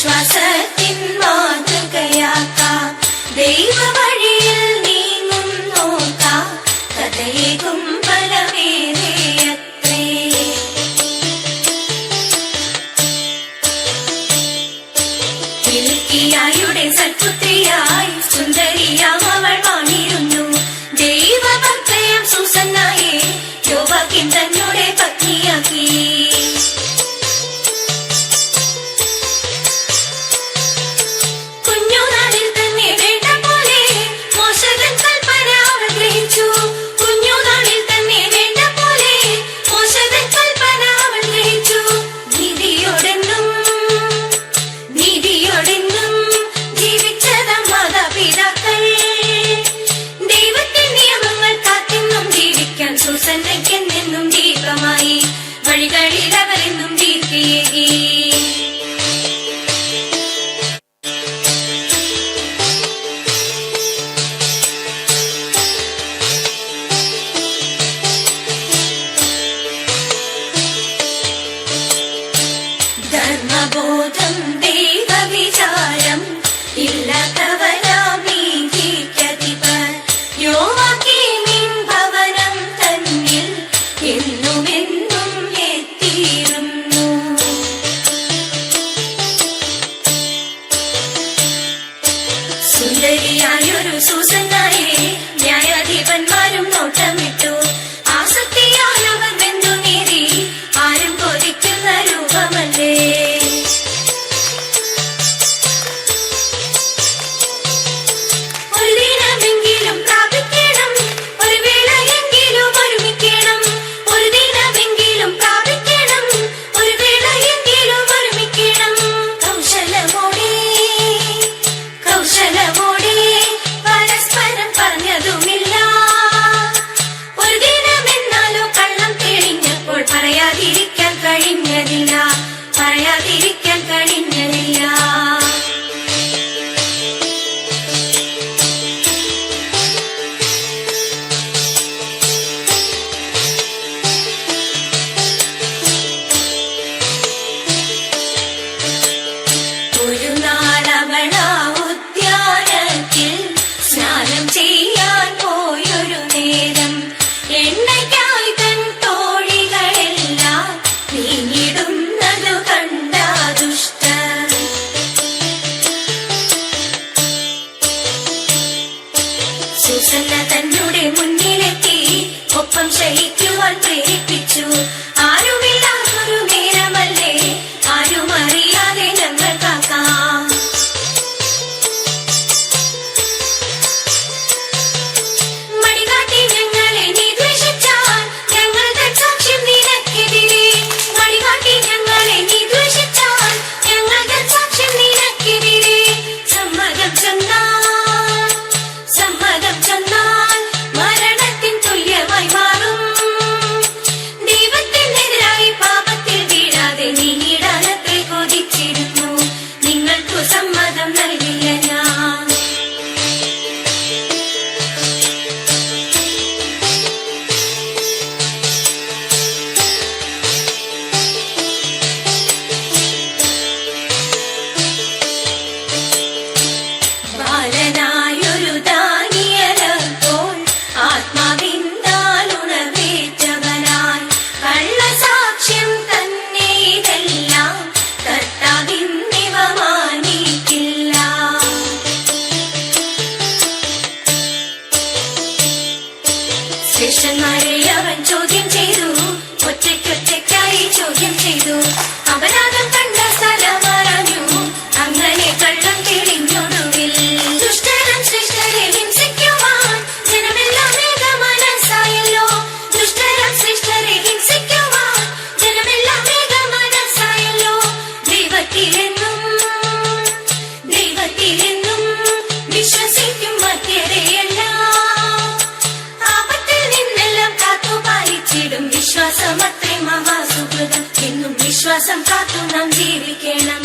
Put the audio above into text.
വിശ്വാസത്തിൻ മാതൃകയാക്കാം, ദൈവ വഴിയിൽ നീങ്ങും നോക്കാം, കഥയേകും ബലമേറെയത്രേ. മിൽക്കിയായുടെ സൽപുത്രിയായി സുന്ദരിയാം അവൾ വാണിരുന്നു. ദൈവഭക്തയാം സൂസന്നായെ യോവാക്കീം തന്നോടെ പത്നിയാക്കി. സൂസന്നയ്ക്കെന്നും ദീപമായി വഴികളിൽ അവരെന്നും ദീപ്തിയേകി. ധർമ്മബോധം ദൈവവിചാരം ഇല്ലാത്തവരാം നീതിക്കധിപർ യോവാക്കീമിൻ ഭവനം തന്നിൽ എന്നുമെന്നും എത്തിയിരുന്നു. സുന്ദരിയായൊരു സൂസന്നായെ ന്യായാധിപന്മാരും നോട്ടമിട്ടു. ആസക്തിയാൽ അവർ വെന്തു നീതി ആരും കൊതിക്കുന്ന രൂപമല്ലേ. ഒരു ദിനമെങ്കിലും പ്രാപിക്കണം, ഒരു വേളയെങ്കിലും ഒരുമിക്കണം. ഒരു ദിനമെങ്കിലും പ്രാപിക്കണം, ഒരു വേളയെങ്കിലും ഒരുമിക്കണം. കൗശലമോടെ പരസ്പരം പറഞ്ഞതുമില്ല. ഒരു ദിനമെന്നാലോ കള്ളം തെളിഞ്ഞപ്പോൾ പറയാതിരിക്കാൻ കഴിഞ്ഞതില്ല. ഒരു നാളവളാ ഉദ്യാനത്തിൽ സ്നാനം ചെയ്യാൻ പോയൊരു നേരം എണ്ണയ്ക്കായി തൻ തോഴികളെല്ലാം നീങ്ങിടുന്നതു കണ്ട ദുഷ്ട. സൂസന്ന തന്നോടെ മുന്നിലെത്തി ഒപ്പം ശയിക്കുവാൻ പ്രേരിപ്പിച്ചു. ആരുമില്ലാത്തൊരു നേരമല്ലേ, ആരും അറിയാതെ ഞങ്ങൾ കാക്കാം. മടികാട്ടി ഞങ്ങളെ നീ ദ്വേഷിച്ചാൽ ഞങ്ങൾ സാക്ഷ്യം നിനക്കെതിരെ. മടികാട്ടി ഞങ്ങളെ നീ ദ്വേഷിച്ചാൽ ഞങ്ങൾ സാക്ഷ്യം നിനക്കെതിരെ. സമ്മതം ചൊന്നാൽ മരണത്തിൻ തുല്യമായി മാറും. ദൈവത്തിനെതിരായി പാപത്തിൽ വീഴാതെ നീങ്ങിടാനത്രേ കൊതിച്ചിരുന്നു. നിങ്ങൾക്കു സമ്മതം നൽകില്ല ഞാൻ. ബാലനായൊരു ദാനിയേലപ്പോൾ ആത്മാവിനാൽ ഉണർവേറ്റവനായി കള്ളസാക്ഷ്യം തന്നെ ഇതെല്ലാം കർത്താവിന്നിവ മാനിക്കില്ല. ശ്രേഷ്ഠന്മാരെ അവൻ ചോദ്യം ചെയ്തു, ഒറ്റയ്ക്കായി ചോദ്യം ചെയ്തു. അപരാധം കണ്ട സ്ഥലമറിഞ്ഞു, അങ്ങനെ കള്ളം തെളിഞ്ഞൊടുവിൽ. ദുഷ്ടരും ശ്രേഷ്ഠരെ ഹിംസിക്കുവാൻ ജനമെല്ലാം ഏകമനസ്സായല്ലോ. ദുഷ്ടരും ശ്രേഷ്ഠരെ ഹിംസിക്കുവാൻ ജനമെല്ലാം ഏകമനസ്സായല്ലോ. ദൈവത്തിലെന്നും വിശ്വസിക്കും മധ്യരെയെല്ലാം ആപത്തിൽ നിന്നെല്ലാം കാത്തുപാലിച്ചിടും. വിശ്വാസമത്രേ മഹാസുഹൃതം, എന്നും വിശ്വാസം കാത്തു നാം ജീവിക്കണം.